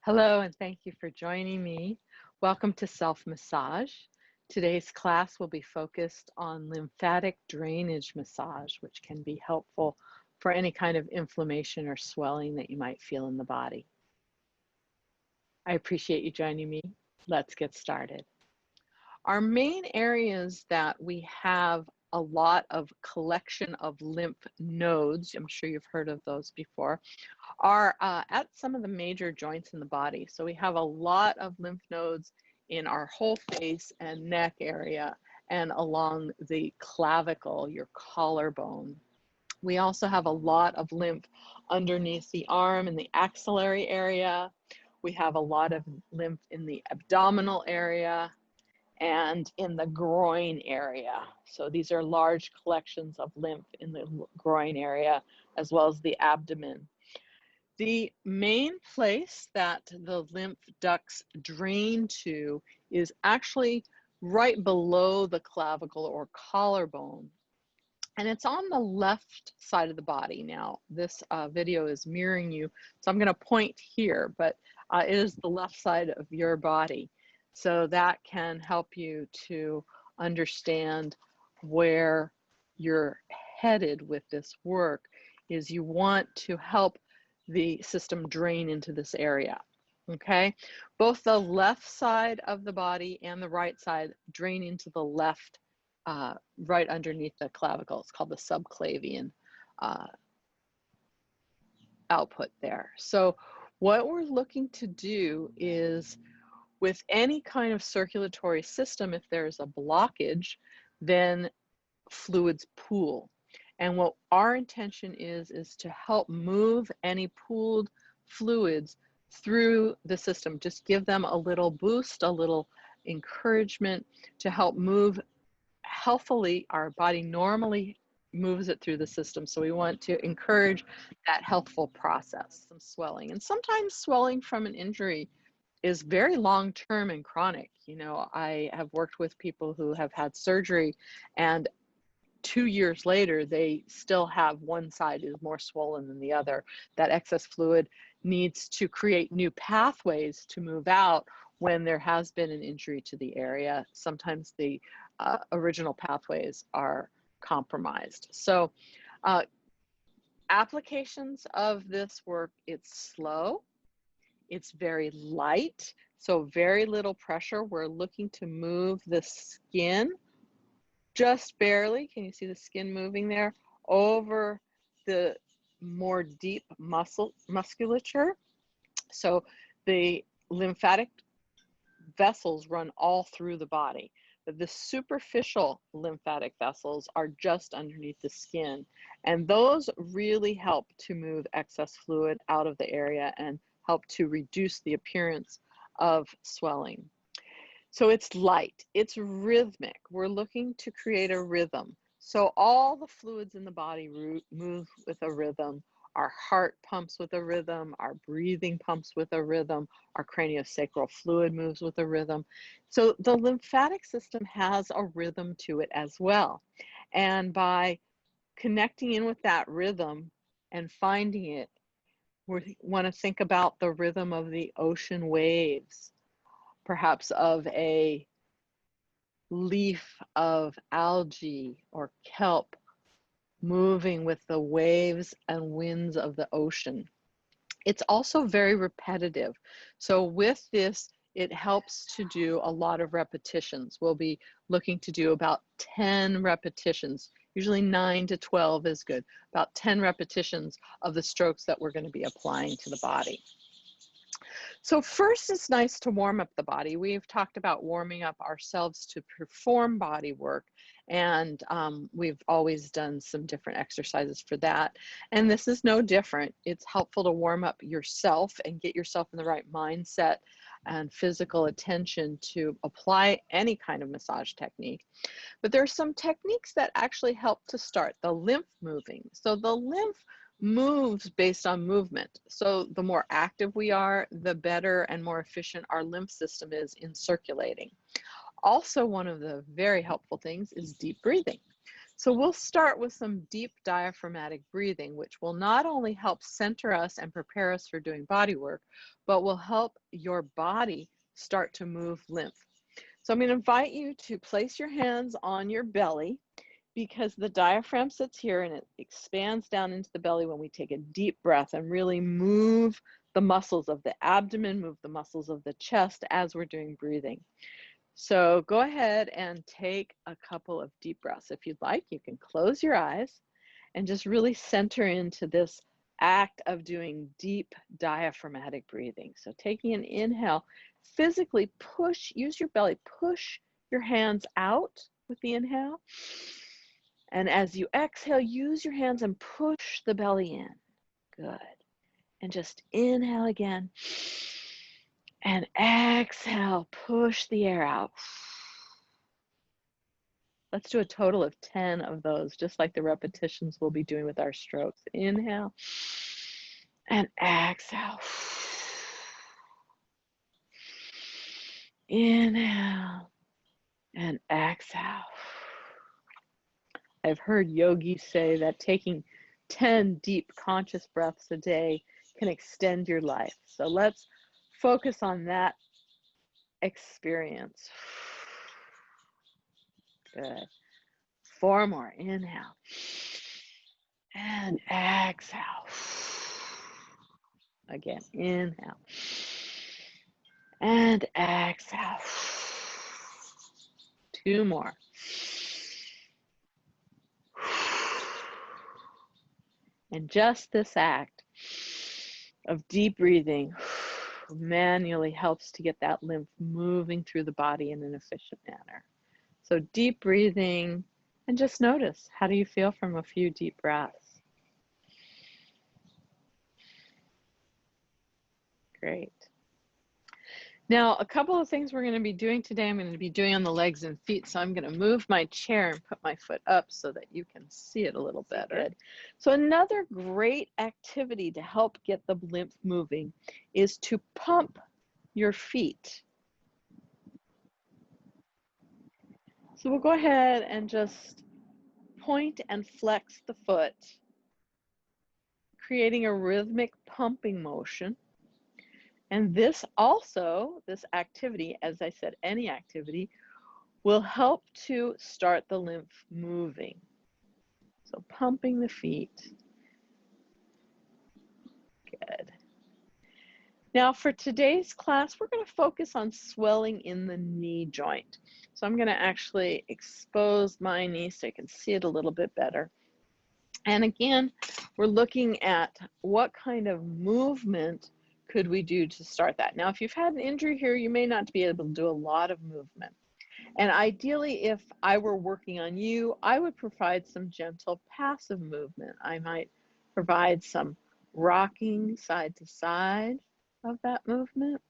Hello, and thank you for joining me. Welcome to Self-Massage. Today's class will be focused on lymphatic drainage massage, which can be helpful for any kind of inflammation or swelling that you might feel in the body. I appreciate you joining me. Let's get started. Our main areas that we have a lot of collection of lymph nodes, I'm sure you've heard of those before, are at some of the major joints in the body. So we have a lot of lymph nodes in our whole face and neck area and along the clavicle, your collarbone. We also have a lot of lymph underneath the arm in the axillary area. We have a lot of lymph in the abdominal area and in the groin area. So these are large collections of lymph in the groin area as well as the abdomen. The main place that the lymph ducts drain to is actually right below the clavicle or collarbone. And it's on the left side of the body. Now, this video is mirroring you, so I'm going to point here, but it is the left side of your body. So that can help you to understand where you're headed with this work, is you want to help the system drain into this area, okay? Both the left side of the body and the right side drain into the left, right underneath the clavicle. It's called the subclavian output there. So what we're looking to do is, with any kind of circulatory system, if there's a blockage, then fluids pool. And what our intention is to help move any pooled fluids through the system. Just give them a little boost, a little encouragement to help move healthily. Our body normally moves it through the system, so we want to encourage that healthful process, some swelling. And sometimes swelling from an injury is very long-term and chronic. You know, I have worked with people who have had surgery and 2 years later, they still have one side is more swollen than the other. That excess fluid needs to create new pathways to move out when there has been an injury to the area. Sometimes the original pathways are compromised. So applications of this work, it's slow, it's very light, so very little pressure. We're looking to move the skin just barely, can you see the skin moving there, over the more deep musculature. So the lymphatic vessels run all through the body, but the superficial lymphatic vessels are just underneath the skin. And those really help to move excess fluid out of the area and help to reduce the appearance of swelling. So it's light, it's rhythmic. We're looking to create a rhythm. So all the fluids in the body move with a rhythm. Our heart pumps with a rhythm, our breathing pumps with a rhythm, our craniosacral fluid moves with a rhythm. So the lymphatic system has a rhythm to it as well. And by connecting in with that rhythm and finding it, we want to think about the rhythm of the ocean waves, perhaps of a leaf of algae or kelp moving with the waves and winds of the ocean. It's also very repetitive. So with this, it helps to do a lot of repetitions. We'll be looking to do about 10 repetitions. Usually 9 to 12 is good. About 10 repetitions of the strokes that we're going to be applying to the body. So first, it's nice to warm up the body. We've talked about warming up ourselves to perform body work, and we've always done some different exercises for that. And this is no different. It's helpful to warm up yourself and get yourself in the right mindset and physical attention to apply any kind of massage technique. But there are some techniques that actually help to start the lymph moving. So the lymph moves based on movement. So the more active we are, the better and more efficient our lymph system is in circulating. Also, one of the very helpful things is deep breathing. So we'll start with some deep diaphragmatic breathing, which will not only help center us and prepare us for doing body work, but will help your body start to move lymph. So I'm going to invite you to place your hands on your belly, because the diaphragm sits here and it expands down into the belly when we take a deep breath and really move the muscles of the abdomen, move the muscles of the chest as we're doing breathing. So go ahead and take a couple of deep breaths. If you'd like, you can close your eyes and just really center into this act of doing deep diaphragmatic breathing. So taking an inhale, physically push, use your belly, push your hands out with the inhale. And as you exhale, use your hands and push the belly in. Good. And just inhale again. And exhale, push the air out. Let's do a total of 10 of those, just like the repetitions we'll be doing with our strokes. Inhale and exhale. Inhale and exhale. I've heard yogis say that taking 10 deep conscious breaths a day can extend your life. So let's focus on that experience. Good. 4 more. Inhale and exhale. Again, inhale and exhale. 2 more. And just this act of deep breathing manually helps to get that lymph moving through the body in an efficient manner. So deep breathing, and just notice, how do you feel from a few deep breaths? Great. Now, a couple of things we're going to be doing today, I'm going to be doing on the legs and feet. So I'm going to move my chair and put my foot up so that you can see it a little better. So another great activity to help get the lymph moving is to pump your feet. So we'll go ahead and just point and flex the foot, creating a rhythmic pumping motion. And this activity, as I said, any activity, will help to start the lymph moving. So pumping the feet. Good. Now for today's class, we're going to focus on swelling in the knee joint. So I'm going to actually expose my knee so you can see it a little bit better. And again, we're looking at what kind of movement could we do to start that. Now, if you've had an injury here, you may not be able to do a lot of movement. And ideally, if I were working on you, I would provide some gentle passive movement. I might provide some rocking side to side of that movement.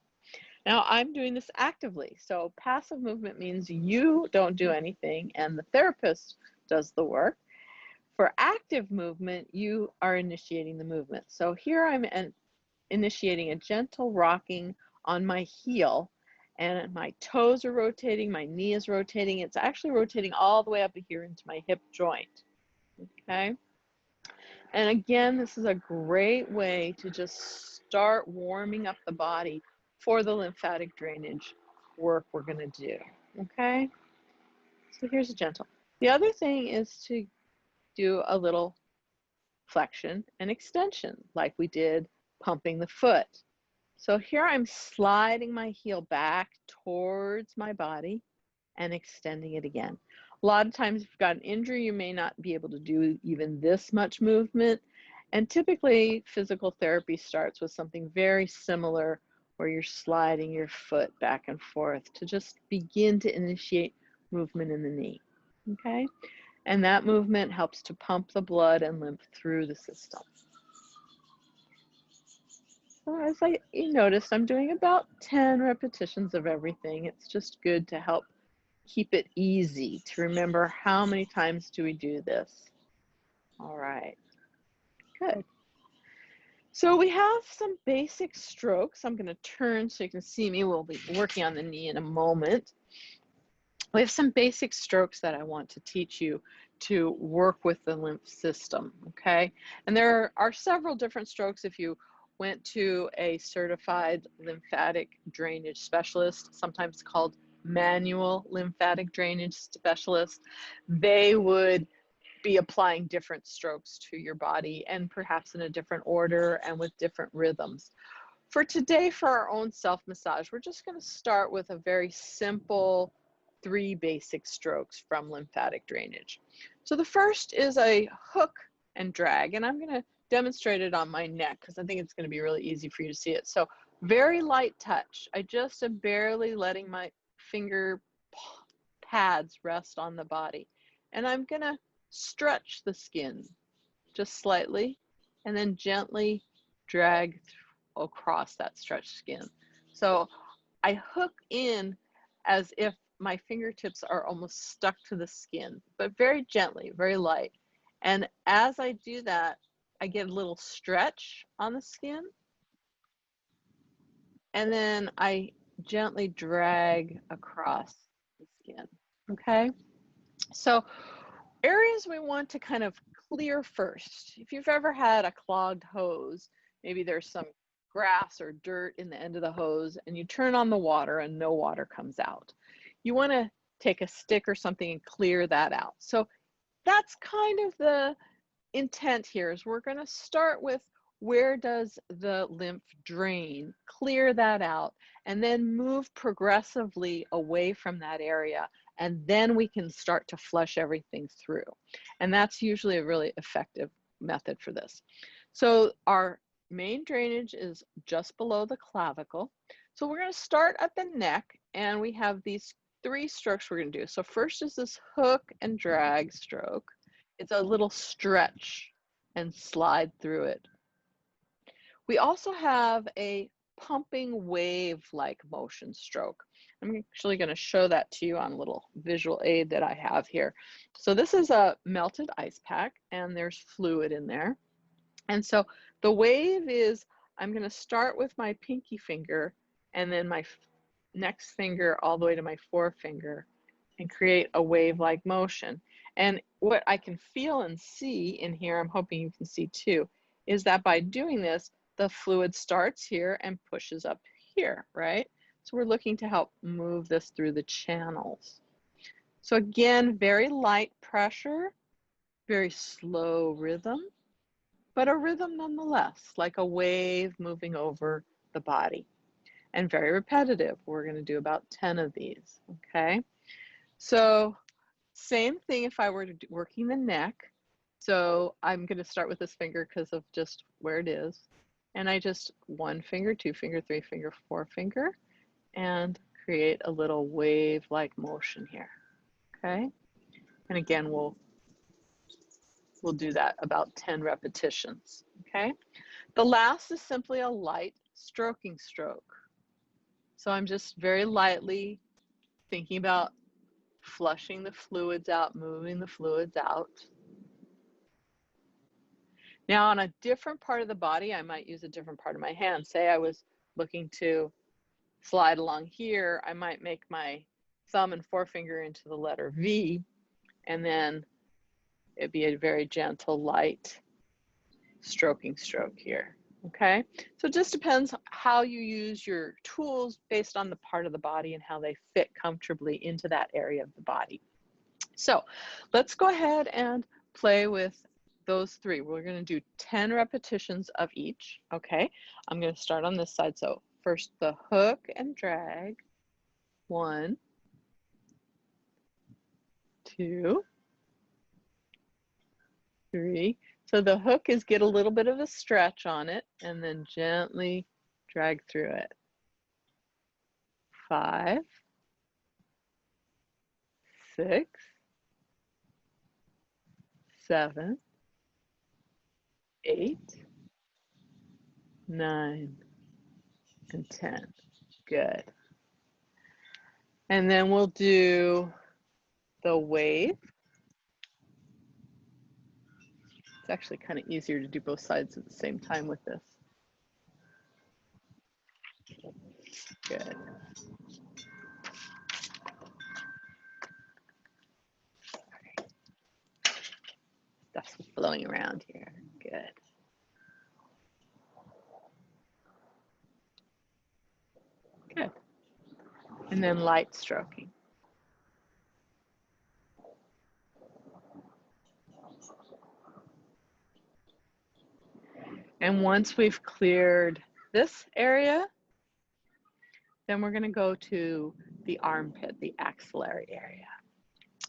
Now, I'm doing this actively. So passive movement means you don't do anything and the therapist does the work. For active movement, you are initiating the movement. So here I'm initiating a gentle rocking on my heel, and my toes are rotating, my knee is rotating. It's actually rotating all the way up here into my hip joint, okay? And again, this is a great way to just start warming up the body for the lymphatic drainage work we're gonna do, okay? So here's a gentle. The other thing is to do a little flexion and extension like we did pumping the foot. So here I'm sliding my heel back towards my body and extending it again. A lot of times if you've got an injury, you may not be able to do even this much movement. And typically physical therapy starts with something very similar where you're sliding your foot back and forth to just begin to initiate movement in the knee, okay? And that movement helps to pump the blood and lymph through the system. So as you noticed, I'm doing about 10 repetitions of everything. It's just good to help keep it easy to remember how many times do we do this. All right, good. So we have some basic strokes. I'm going to turn so you can see me. We'll be working on the knee in a moment. We have some basic strokes that I want to teach you to work with the lymph system, okay? And there are several different strokes. If you went to a certified lymphatic drainage specialist, sometimes called manual lymphatic drainage specialist, they would be applying different strokes to your body and perhaps in a different order and with different rhythms. For today, for our own self-massage, we're just going to start with a very simple 3 basic strokes from lymphatic drainage. So the first is a hook and drag, and I'm going to demonstrate it on my neck because I think it's going to be really easy for you to see it. So very light touch. I just am barely letting my finger pads rest on the body, and I'm going to stretch the skin just slightly and then gently drag across that stretched skin. So I hook in as if my fingertips are almost stuck to the skin, but very gently, very light. And as I do that, I get a little stretch on the skin, and then I gently drag across the skin, okay? So areas we want to kind of clear first. If you've ever had a clogged hose, maybe there's some grass or dirt in the end of the hose and you turn on the water and no water comes out. You want to take a stick or something and clear that out. So that's kind of the intent here, is we're going to start with where does the lymph drain, clear that out, and then move progressively away from that area. And then we can start to flush everything through. And that's usually a really effective method for this. So our main drainage is just below the clavicle. So we're going to start at the neck, and we have these 3 strokes we're going to do. So first is this hook and drag stroke. It's a little stretch and slide through it. We also have a pumping wave-like motion stroke. I'm actually going to show that to you on a little visual aid that I have here. So this is a melted ice pack, and there's fluid in there. And so the wave is, I'm going to start with my pinky finger and then my next finger all the way to my forefinger and create a wave-like motion. And what I can feel and see in here, I'm hoping you can see too, is that by doing this, the fluid starts here and pushes up here, right? So we're looking to help move this through the channels. So again, very light pressure, very slow rhythm, but a rhythm nonetheless, like a wave moving over the body. And very repetitive. We're going to do about 10 of these, okay? So same thing if I were to working the neck. So I'm going to start with this finger because of just where it is. And I just 1 finger, 2 finger, 3 finger, 4 finger, and create a little wave-like motion here, okay? And again, we'll do that about 10 repetitions, okay? The last is simply a light stroking stroke. So I'm just very lightly thinking about flushing the fluids out, moving the fluids out. Now on a different part of the body, I might use a different part of my hand. Say I was looking to slide along here, I might make my thumb and forefinger into the letter V, and then it'd be a very gentle, light stroking stroke here, okay? So it just depends how you use your tools based on the part of the body and how they fit comfortably into that area of the body. So let's go ahead and play with those 3. We're going to do 10 repetitions of each, okay? I'm going to start on this side. So first the hook and drag, 1, 2, 3. So the hook is get a little bit of a stretch on it and then gently drag through it. 5, 6, 7, 8, 9, and 10. Good. And then we'll do the wave. It's actually kind of easier to do both sides at the same time with this. Good. flowing around here. Good. Good. And then light stroking. And once we've cleared this area, then we're going to go to the armpit, the axillary area.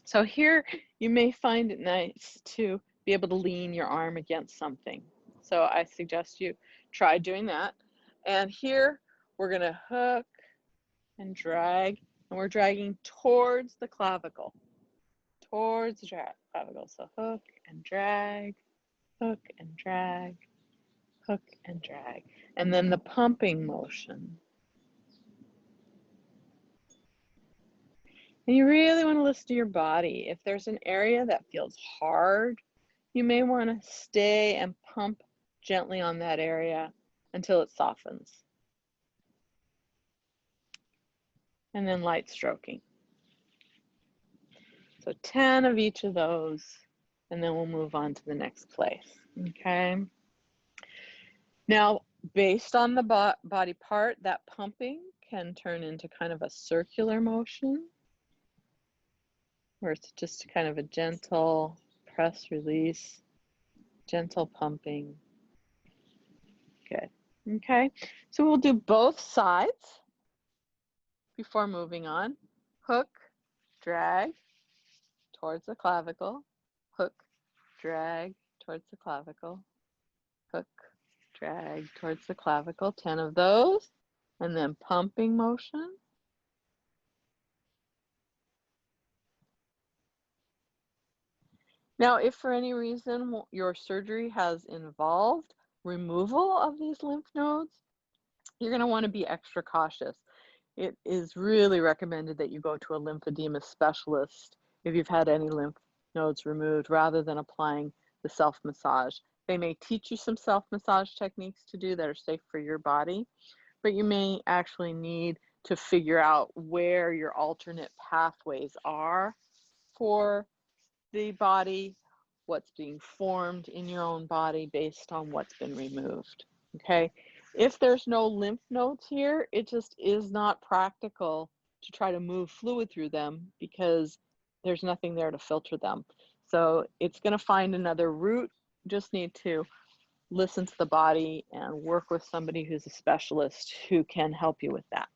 So here you may find it nice to be able to lean your arm against something. So I suggest you try doing that. And here we're going to hook and drag, and we're dragging towards the clavicle, towards the clavicle. So hook and drag, hook and drag, hook and drag. And then the pumping motion. And you really want to listen to your body. If there's an area that feels hard, you may want to stay and pump gently on that area until it softens. And then light stroking. So 10 of each of those, and then we'll move on to the next place, okay? Now, based on the body part, that pumping can turn into kind of a circular motion, where it's just kind of a gentle press release, gentle pumping. Good. Okay, so we'll do both sides before moving on. Hook, drag towards the clavicle, hook, drag towards the clavicle, hook, drag towards the clavicle, 10 of those, and then pumping motion. Now, if for any reason your surgery has involved removal of these lymph nodes, you're going to want to be extra cautious. It is really recommended that you go to a lymphedema specialist if you've had any lymph nodes removed, rather than applying the self-massage. They may teach you some self-massage techniques to do that are safe for your body, but you may actually need to figure out where your alternate pathways are for the body, what's being formed in your own body based on what's been removed, okay? If there's no lymph nodes here, it just is not practical to try to move fluid through them because there's nothing there to filter them. So it's going to find another route. Just need to listen to the body and work with somebody who's a specialist who can help you with that.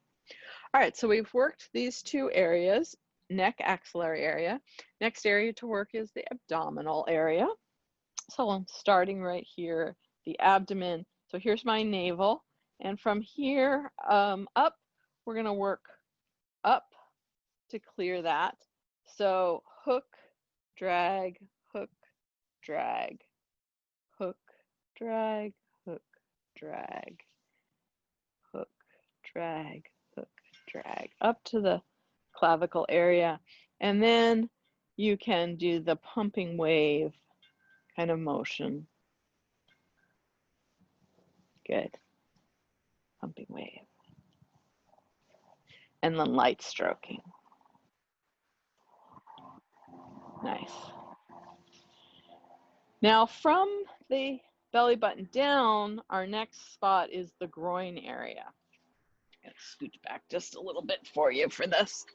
All right, so we've worked these two areas, neck, axillary area. Next area to work is the abdominal area. So I'm starting right here, the abdomen. So here's my navel, and from here up, we're going to work up to clear that. So hook, drag, hook, drag, hook, drag, hook, drag, hook, drag, hook, drag, up to the clavicle area. And then you can do the pumping wave kind of motion. Good. Pumping wave. And then light stroking. Nice. Now from the belly button down, our next spot is the groin area. I'm gonna scooch back just a little bit for you for this.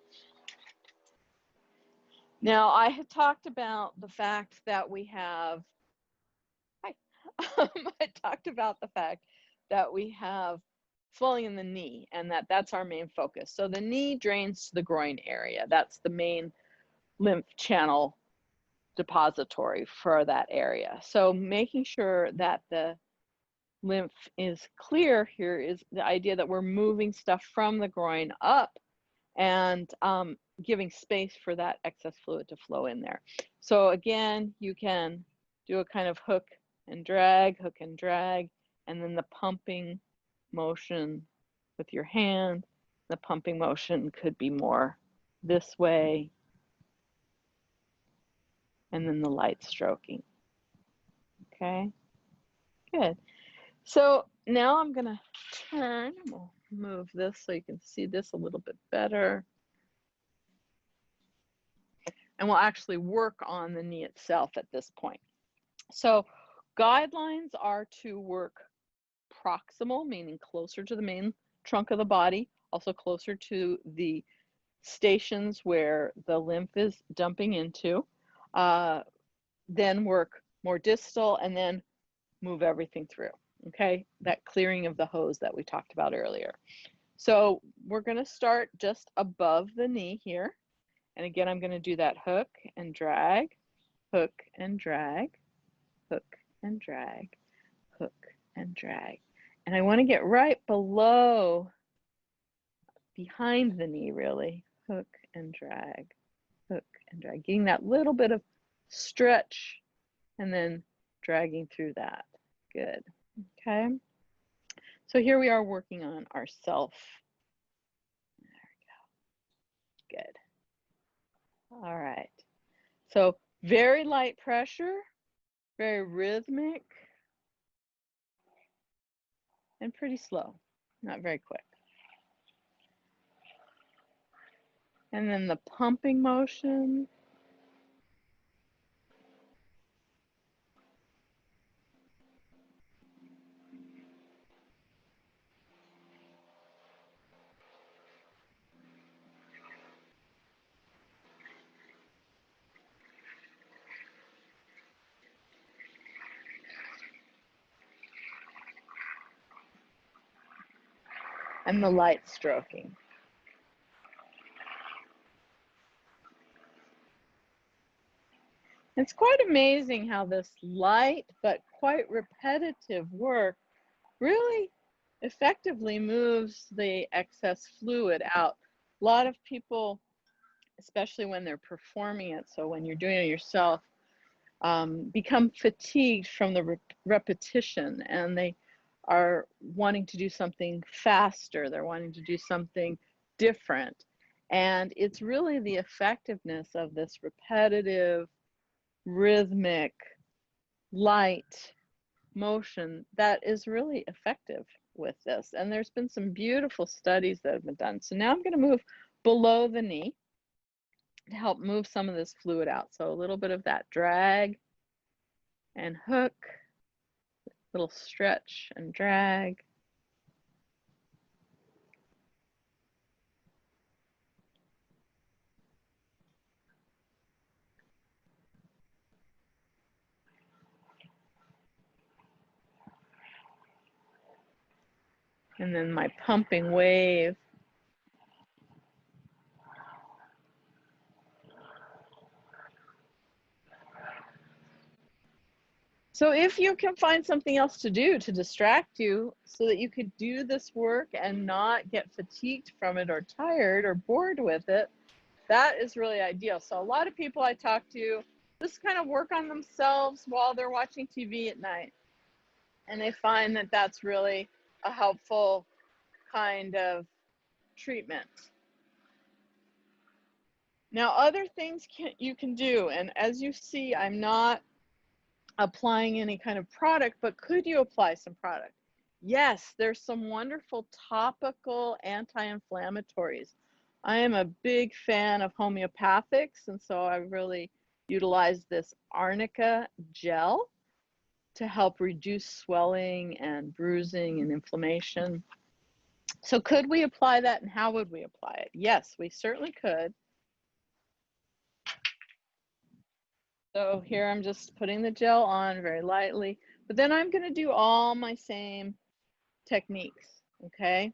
Now I had talked about the fact that we have, I talked about the fact that we have swelling in the knee and that's our main focus. So the knee drains to the groin area. That's the main lymph channel depository for that area. So making sure that the lymph is clear here is the idea that we're moving stuff from the groin up and giving space for that excess fluid to flow in there. So again, you can do a kind of hook and drag, and then the pumping motion with your hand. The pumping motion could be more this way, and then the light stroking. Okay, good. So now I'm gonna turn, we'll move this so you can see this a little bit better. And we'll actually work on the knee itself at this point. So guidelines are to work proximal, meaning closer to the main trunk of the body, also closer to the stations where the lymph is dumping into, then work more distal, and then move everything through, okay? That clearing of the hose that we talked about earlier. So we're gonna start just above the knee here. And again, I'm gonna do that hook and drag, hook and drag, hook and drag, hook and drag. And I wanna get right below, behind the knee really, hook and drag, hook and drag, getting that little bit of stretch and then dragging through that. Good, okay? So here we are working on our self. There we go, good. All right, so very light pressure, very rhythmic, and pretty slow, not very quick. And then the pumping motion. And the light stroking. It's quite amazing how this light but quite repetitive work really effectively moves the excess fluid out. A lot of people, especially when they're performing it, so when you're doing it yourself, become fatigued from the repetition, and they are wanting to do something faster. They're wanting to do something different. And it's really the effectiveness of this repetitive, rhythmic, light motion that is really effective with this. And there's been some beautiful studies that have been done. So now I'm going to move below the knee to help move some of this fluid out. So a little bit of that drag and hook, little stretch and drag. And then my pumping wave. So if you can find something else to do to distract you so that you could do this work and not get fatigued from it or tired or bored with it, that is really ideal. So a lot of people I talk to just kind of work on themselves while they're watching TV at night. And they find that that's really a helpful kind of treatment. Now, other things you can do, and as you see, I'm not applying any kind of product, but could you apply some product? Yes, there's some wonderful topical anti-inflammatories. I am a big fan of homeopathics, and so I really utilize this arnica gel to help reduce swelling and bruising and inflammation. So could we apply that, and how would we apply it? Yes, we certainly could. So here I'm just putting the gel on very lightly, but then I'm going to do all my same techniques, okay?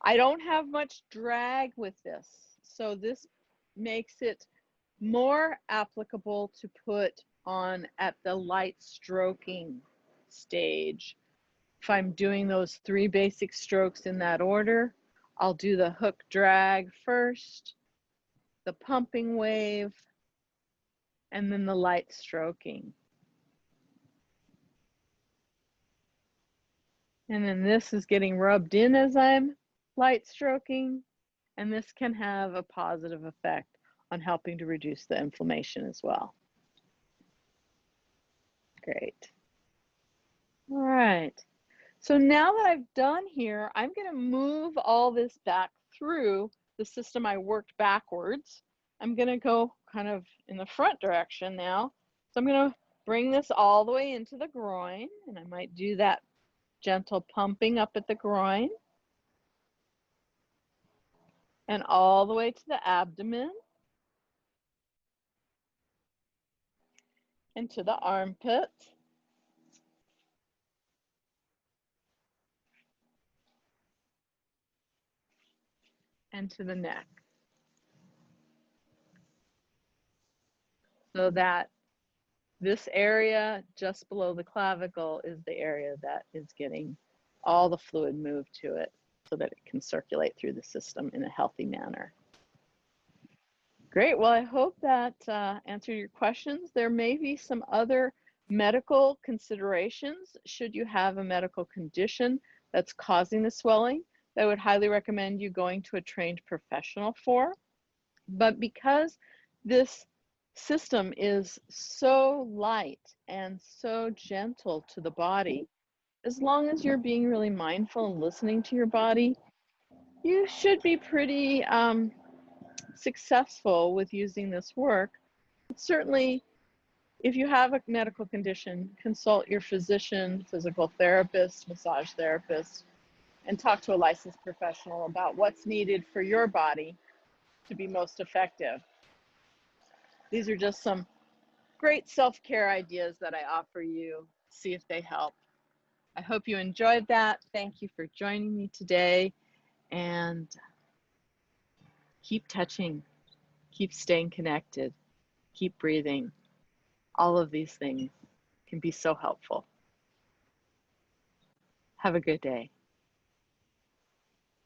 I don't have much drag with this, so this makes it more applicable to put on at the light stroking stage. If I'm doing those 3 basic strokes in that order, I'll do the hook drag first, the pumping wave, and then the light stroking. And then this is getting rubbed in as I'm light stroking, and this can have a positive effect on helping to reduce the inflammation as well. Great. All right. So now that I've done here, I'm going to move all this back through the system I worked backwards. I'm going to go kind of in the front direction now. So I'm going to Bring this all the way into the groin, and I might do that gentle pumping up at the groin and all the way to the abdomen and to the armpits and to the neck, so that this area just below the clavicle is the area that is getting all the fluid moved to it so that it can circulate through the system in a healthy manner. Great. Well, I hope that answered your questions. There may be some other medical considerations should you have a medical condition that's causing the swelling that I would highly recommend you going to a trained professional for. But because this system is so light and so gentle to the body, as long as you're being really mindful and listening to your body, you should be pretty successful with using this work. But certainly, if you have a medical condition, consult your physician, physical therapist, massage therapist, and talk to a licensed professional about what's needed for your body to be most effective. These are just some great self-care ideas that I offer you. See if they help. I hope you enjoyed that. Thank you for joining me today, and keep touching, keep staying connected, keep breathing. All of these things can be so helpful. Have a good day.